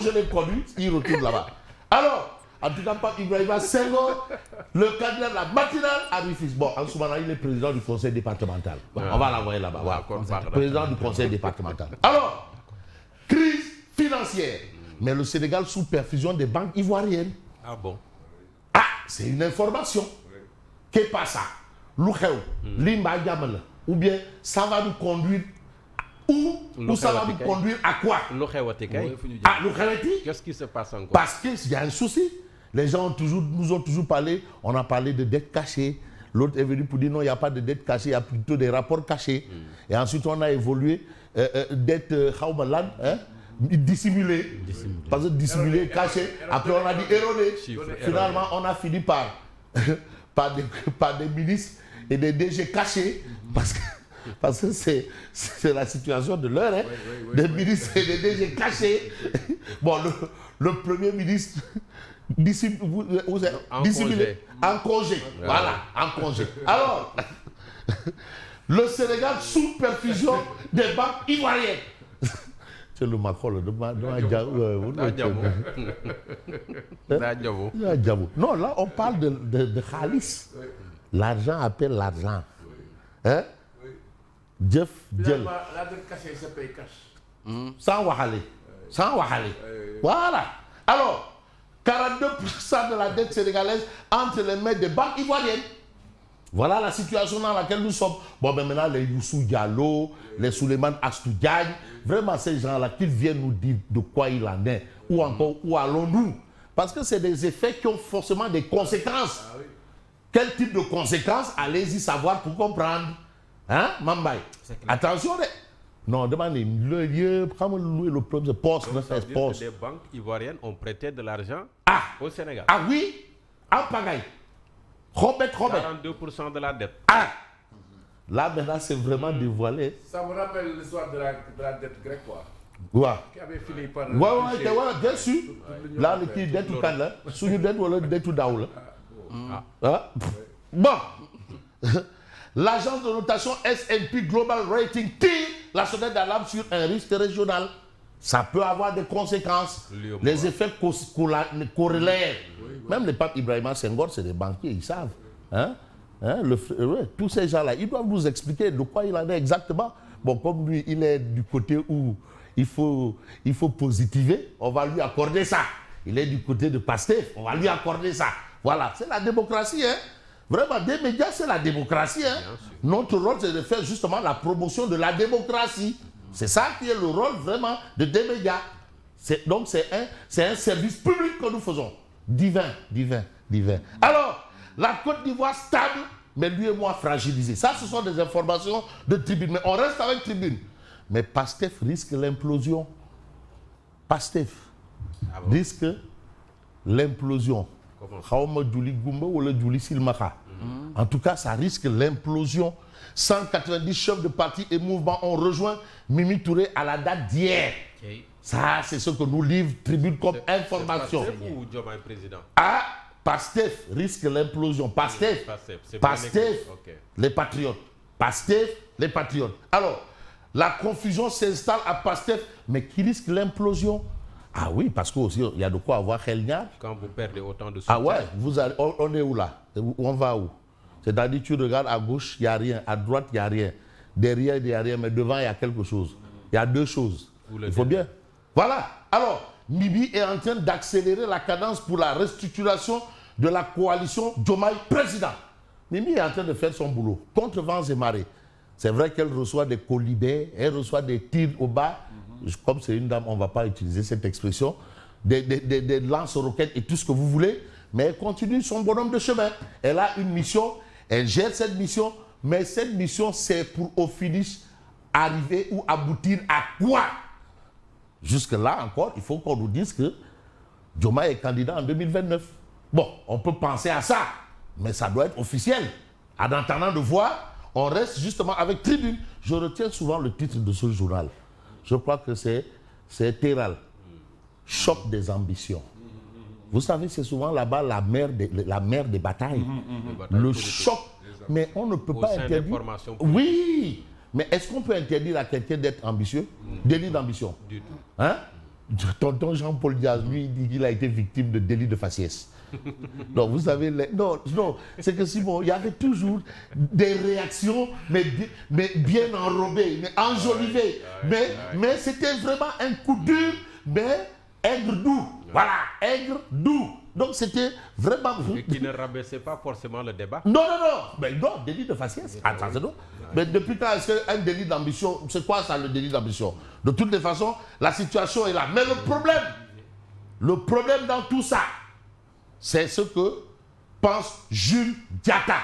je l'ai conduit, il retourne là-bas. Alors, en tout cas, pas Ibrahima Senghor, le candidat de la matinale à Rufisque. Bon, en ce moment, il est président du conseil départemental. Bon, on va l'envoyer là-bas. Voilà. Président du conseil départemental. Alors, crise financière. Mais le Sénégal sous perfusion des banques ivoiriennes. Ah bon? Ah, c'est une information. Qu'est-ce pas ça? Limba Diamala. Ou bien ça va nous conduire où ça va nous conduire à quoi? Ah, qu'est-ce qui se passe encore? Parce qu'il y a un souci. Les gens nous ont toujours parlé, on a parlé de dette cachée. L'autre est venu pour dire non, il n'y a pas de dette cachée, il y a plutôt des rapports cachés. Et ensuite, on a évolué dette dissimulée. Parce que dissimulée, cachée. Après, on a dit erronée. Finalement, on a fini par des ministres et des DG cachés. Parce que c'est la situation de l'heure, hein? Des ministres et des DG cachés. Bon, le premier ministre dissimulé, en congé. Voilà, en congé. Alors, le Sénégal sous perfusion des banques ivoiriennes. C'est le Macron, non, là, on parle de Khalis. L'argent appelle l'argent. Hein? Jeff, la dette cachée, ça paye cash. Sans Wahale. Sans Wahale. Voilà. Alors, 42% de la dette sénégalaise entre les mains des banques ivoiriennes. Voilà la situation dans laquelle nous sommes. Bon, ben maintenant, les Youssou Diallo, les Souleymane Astou Diagne, vraiment ces gens-là, qu'ils viennent nous dire de quoi il en est, ou encore, où allons-nous? Parce que c'est des effets qui ont forcément des conséquences. Ah, oui. Quel type de conséquences? Allez-y savoir pour comprendre. Hein, Mambay? Attention, non, demandez, le lieu, le problème, c'est poste, poste. Les banques ivoiriennes ont prêté de l'argent au Sénégal. Ah oui? En pagaille. Robert. 42% de la dette. Ah! Là, maintenant, c'est vraiment dévoilé. Ça me rappelle l'histoire de la dette grecque, quoi. Ouais. Qui avait fini par... Ouais, bien sûr. Là, le qui dette ou quand là? Sous une dette ou le dette ou daoula. Bon. L'agence de notation S&P Global Rating tire la sonnette d'alarme sur un risque régional. Ça peut avoir des conséquences. Les effets corrélaires. Même les papes Ibrahima Senghor, c'est des banquiers, ils savent. Tous ces gens-là, ils doivent nous expliquer de quoi il en est exactement. Bon, comme lui, il est du côté où il faut positiver, on va lui accorder ça. Il est du côté de Pastef, on va lui accorder ça. Voilà, c'est la démocratie, hein. Vraiment, des médias, c'est la démocratie. Hein? Notre rôle, c'est de faire justement la promotion de la démocratie. C'est ça qui est le rôle vraiment de des médias. Donc, c'est un service public que nous faisons. Divin. Alors, la Côte d'Ivoire stable, mais lui et moi fragilisé. Ça, ce sont des informations de Tribune. Mais on reste avec Tribune. Mais Pastef risque l'implosion. Pastef risque l'implosion. En tout cas, ça risque l'implosion. 190 chefs de partis et mouvements ont rejoint Mimi Touré à la date d'hier. Ça, c'est ce que nous livre Tribune comme information. Pastef ou Diomaye président? Ah, Pastef risque l'implosion. Pastef, les patriotes. Pastef, les patriotes. Alors, la confusion s'installe à Pastef, mais qui risque l'implosion? Ah oui, parce qu'aussi, il y a de quoi avoir Khelniar. Quand vous perdez autant de soutien. Ah ouais, on est où là? On va où? C'est-à-dire, tu regardes à gauche, il n'y a rien. À droite, il n'y a rien. Derrière, il n'y a rien. Mais devant, il y a quelque chose. Il y a deux choses. Il faut bien. Voilà. Alors, Mibi est en train d'accélérer la cadence pour la restructuration de la coalition Diomaye président. Mimi est en train de faire son boulot. Contre vents et marées. C'est vrai qu'elle reçoit des colibets, elle reçoit des tirs au bas. Comme c'est une dame, on ne va pas utiliser cette expression. Des lance-roquettes et tout ce que vous voulez. Mais elle continue son bonhomme de chemin. Elle a une mission, elle gère cette mission. Mais cette mission, c'est pour au finish arriver ou aboutir à quoi? Jusque-là encore, il faut qu'on nous dise que Diomaye est candidat en 2029. Bon, on peut penser à ça, mais ça doit être officiel. En attendant de voir, on reste justement avec Tribune. Je retiens souvent le titre de ce journal. Je crois que c'est Terral. Choc des ambitions. Vous savez, c'est souvent là-bas la mère des batailles. Le choc. Mais on ne peut pas interdire. Oui, mais est-ce qu'on peut interdire à quelqu'un d'être ambitieux? Délit d'ambition. Du tout. Hein? tonton Jean-Paul Diaz, lui, il dit qu'il a été victime de délit de faciès. Donc, vous savez, non, c'est que Simon, il y avait toujours des réactions, mais bien enrobées, mais enjolivées. Mais c'était vraiment un coup dur, mais aigre doux. Voilà, aigre doux. Donc, c'était vraiment... Et qui ne rabaissait pas forcément le débat. Non. Mais non, délit de faciès. Attention. Mais depuis quand est-ce qu'un délit d'ambition, c'est quoi ça, le délit d'ambition? De toutes les façons, la situation est là. Mais le problème dans tout ça, c'est ce que pense Jules Diatta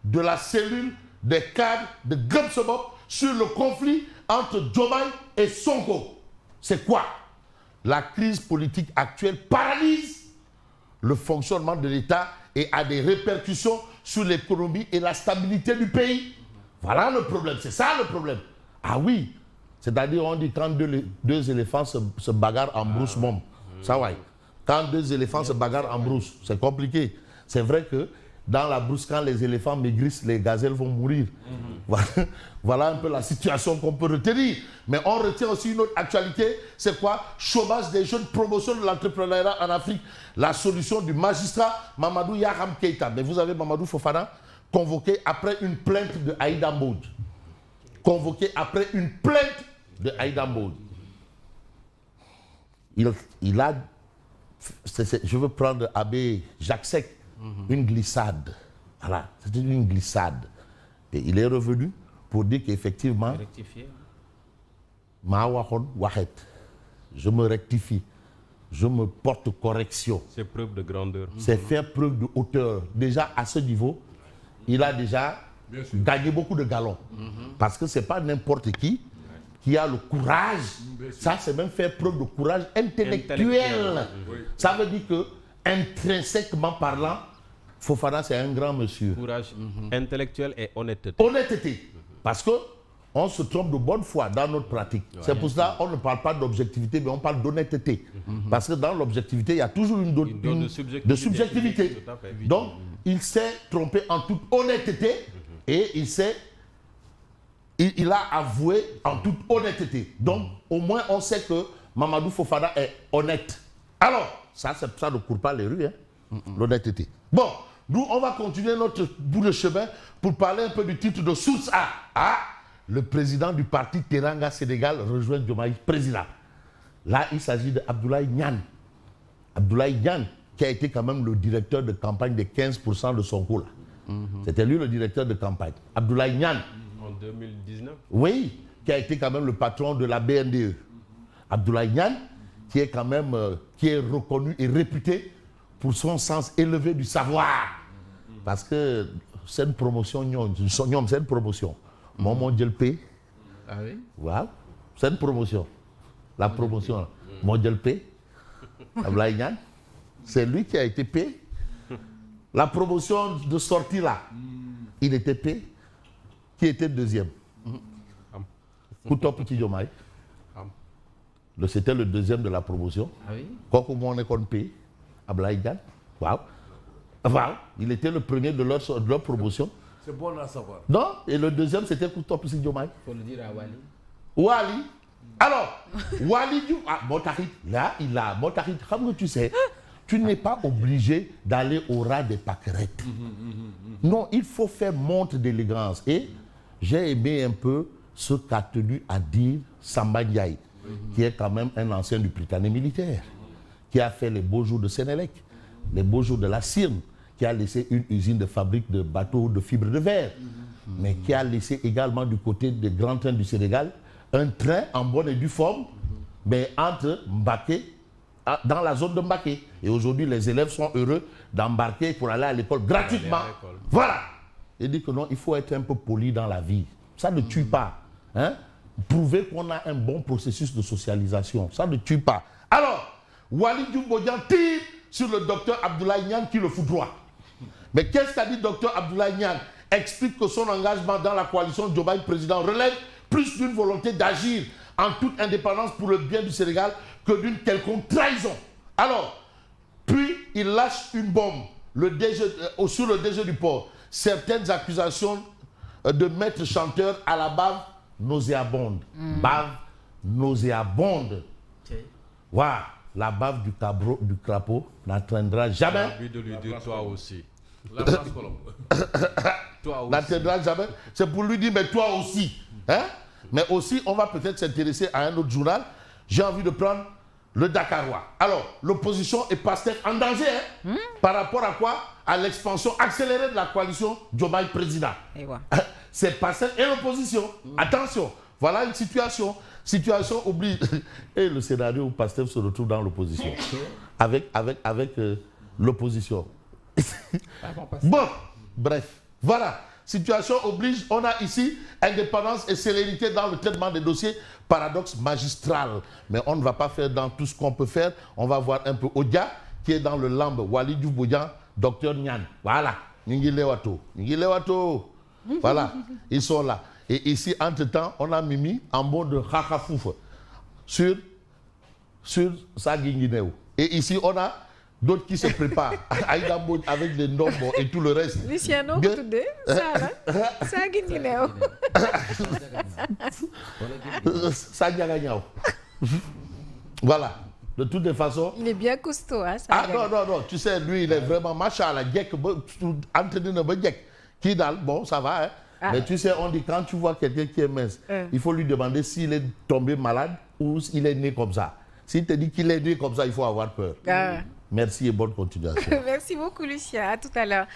de la cellule des cadres de Gumsebop sur le conflit entre Diomaye et Sonko. C'est quoi? La crise politique actuelle paralyse le fonctionnement de l'État et a des répercussions sur l'économie et la stabilité du pays. Voilà le problème, c'est ça le problème. Ah oui, c'est-à-dire on dit quand deux éléphants se bagarrent en brousse, môme. Ça va. Quand deux éléphants se bagarrent en brousse, c'est compliqué. C'est vrai que dans la brousse, quand les éléphants maigrissent, les gazelles vont mourir. Voilà un peu la situation qu'on peut retenir. Mais on retient aussi une autre actualité, c'est quoi? Chômage des jeunes, promotion de l'entrepreneuriat en Afrique. La solution du magistrat Mamadou Yaham Keïta. Mais vous avez Mamadou Fofana convoqué après une plainte de Aïda Mbodj. Convoqué après une plainte de Aïda Mbodj. Il a... je veux prendre Abbé Jacques Seck, une glissade. Voilà, c'était une glissade. Et il est revenu pour dire qu'effectivement, je me rectifie, je me porte correction. C'est preuve de grandeur. C'est faire preuve de hauteur. Déjà, à ce niveau, il a déjà gagné beaucoup de galons. Parce que ce n'est pas n'importe qui a le courage. Ça, c'est même faire preuve de courage intellectuel. Ça veut dire que, intrinsèquement parlant, Fofana, c'est un grand monsieur. Courage intellectuel et honnêteté. Honnêteté. Parce qu'on se trompe de bonne foi dans notre pratique. C'est pour cela qu'on ne parle pas d'objectivité, mais on parle d'honnêteté. Parce que dans l'objectivité, il y a toujours une dose de subjectivité. Donc, il s'est trompé en toute honnêteté et il a avoué en toute honnêteté. Donc, au moins, on sait que Mamadou Fofana est honnête. Alors, ça ne court pas les rues, hein, l'honnêteté. Bon, nous, on va continuer notre bout de chemin pour parler un peu du titre de source A. Ah, le président du parti Teranga Sénégal rejoint Diomaye président. Là, il s'agit d'Abdoulaye Niane. Abdoulaye Niane, qui a été quand même le directeur de campagne des 15% de Sonko. C'était lui le directeur de campagne. Abdoulaye Niane. En 2019? Oui, qui a été quand même le patron de la BNDE. Abdoulaye Niane, qui est quand même qui est reconnu et réputé pour son sens élevé du savoir. Parce que c'est une promotion, c'est une promotion. Mon Dieu le paie. Ah oui? Wow. C'est une promotion. La promotion. Mon Dieu le paie. Abdoulaye Niane, c'est lui qui a été payé. La promotion de sortie là, il était payé. Qui était deuxième? Kouto Petit Diomaye. C'était le deuxième de la promotion. Ah oui? Quand on est qu'on paye, Abdoulaye Niane. Wow. Il était le premier de leur promotion. C'est bon à savoir. Non, et le deuxième, c'était Kouto Petit Diomaye. Il faut le dire à Wali. Wali. Alors, Wali Diouf, Motarit, là, il a Motarit. Comme tu sais, tu n'es pas obligé d'aller au ras des pâquerettes. Non, il faut faire montre d'élégance. Et j'ai aimé un peu ce qu'a tenu à dire Samba Ndiaye, qui est quand même un ancien du Britannique militaire, qui a fait les beaux jours de Sénélec, les beaux jours de la Cyrne, qui a laissé une usine de fabrique de bateaux de fibres de verre, mais qui a laissé également du côté des grands trains du Sénégal un train en bonne et due forme, mais entre Mbaké, dans la zone de Mbaké. Et aujourd'hui, les élèves sont heureux d'embarquer pour aller à l'école gratuitement. Voilà. Il dit que non, il faut être un peu poli dans la vie. Ça ne tue pas. Hein? Prouver qu'on a un bon processus de socialisation. Ça ne tue pas. Alors, Wali Diouf Bodian tire sur le docteur Abdoulaye Niane qui le foudroie. Mais qu'est-ce qu'a dit docteur Abdoulaye Niane? Explique que son engagement dans la coalition Diomaye président relève plus d'une volonté d'agir en toute indépendance pour le bien du Sénégal que d'une quelconque trahison. Alors, puis il lâche une bombe sur le DG du port. Certaines accusations de maître chanteur à la bave nauséabonde. Bave nauséabonde. Waouh, la bave du crapaud n'entraînera jamais. J'ai envie de lui dire toi aussi. La place Colombe. Toi aussi. N'entraînera jamais. C'est pour lui dire, mais toi aussi. Hein? Mais aussi, on va peut-être s'intéresser à un autre journal. J'ai envie de prendre le Dakarois. Alors, l'opposition est Pastef en danger. Hein? Par rapport à quoi? À l'expansion accélérée de la coalition Diomaye président. Et ouais. C'est Pastef et l'opposition. Attention, voilà une situation. Situation oblige. Et le scénario où Pastef se retrouve dans l'opposition. Avec l'opposition. Bon, bref, voilà. Situation oblige, on a ici indépendance et célérité dans le traitement des dossiers, paradoxe magistral. Mais on ne va pas faire dans tout ce qu'on peut faire. On va voir un peu Odia, qui est dans le lambe, Wali Djouboudian, Docteur Nyan. Voilà, Ningi Lewato. Voilà, ils sont là. Et ici, entre-temps, on a Mimi en mode de Khachafouf sur Saguinguinéo. Et ici, on a d'autres qui se préparent. Aïda Mbodj avec les nombres et tout le reste. Luciano, Bien. ça Guinée. Saguinguinéo. Voilà. De toutes les façons. Il est bien costaud, hein, ça. Ah non, tu sais, lui, il est vraiment machallah, entraîné de Bedjek. Qui dalle, bon, ça va, hein. Mais tu sais, on dit quand tu vois quelqu'un qui est mince, il faut lui demander s'il est tombé malade ou s'il est né comme ça. S'il te dit qu'il est né comme ça, il faut avoir peur. Merci et bonne continuation. Merci beaucoup, Lucien. À tout à l'heure.